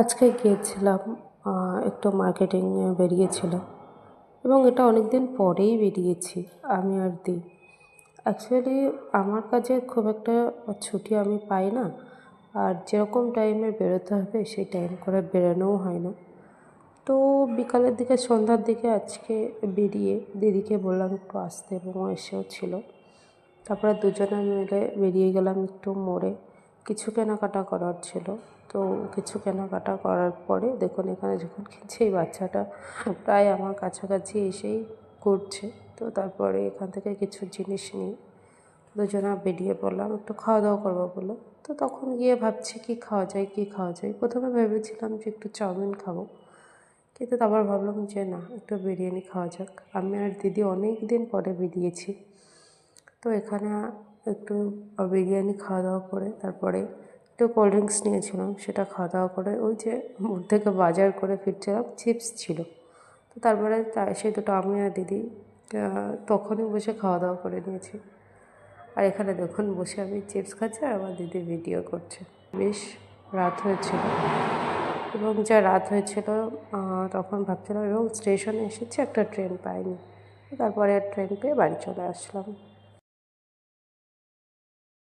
আজকে গিয়েছিলাম একটু মার্কেটিংয়ে বেরিয়েছিলাম এবং এটা অনেক দিন পরেই বেরিয়েছি আমি আর দি। অ্যাকচুয়ালি আমার কাজে খুব একটা ছুটি আমি পাই না, আর যেরকম টাইমে বেরোতে হবে সেই টাইম করে বেরোনোও হয় না। তো বিকালের দিকে সন্ধ্যার দিকে আজকে বেরিয়ে দিদিকে বললাম একটু আসতে এবং ও এসেও ছিল। তারপরে দুজনে মিলে বেরিয়ে গেলাম একটু মোড়ে, কিছু কেনাকাটা করার ছিল। তো কিছু কেনাকাটা করার পরে দেখুন এখানে যখন কিনছি এই বাচ্চাটা প্রায় আমার কাছাকাছি এসেই ঘুরছে। তো তারপরে এখান থেকে কিছু জিনিস নিয়ে দুজনা বেরিয়ে পড়লাম একটু খাওয়া দাওয়া করবো বলে। তো তখন গিয়ে ভাবছি কী খাওয়া যায়। প্রথমে ভেবেছিলাম যে একটু চাউমিন খাবো, কিন্তু তারপর ভাবলাম যে না, একটু বিরিয়ানি খাওয়া যাক। আমি আর দিদি অনেক দিন পরে বেরিয়েছি। তো এখানে একটু বিরিয়ানি খাওয়া দাওয়া করে তারপরে একটু কোল্ড ড্রিঙ্কস নিয়েছিলাম, সেটা খাওয়া দাওয়া করে ওই যে মোড় থেকে বাজার করে ফিরছিলাম, চিপস ছিল। তো তারপরে সেই দুটো আমি আর দিদি তখনই বসে খাওয়া দাওয়া করে নিয়েছি। আর এখানে দেখুন বসে আমি চিপস খাচ্ছি আর আমার দিদি ভিডিও করছে। বেশ রাত হয়েছিল এবং যা রাত হয়েছিল তখন ভাবছিলাম, এবং স্টেশনে এসেছি, একটা ট্রেন পাইনি। তারপরে ট্রেন পেয়ে বাড়ি চলে আসলাম।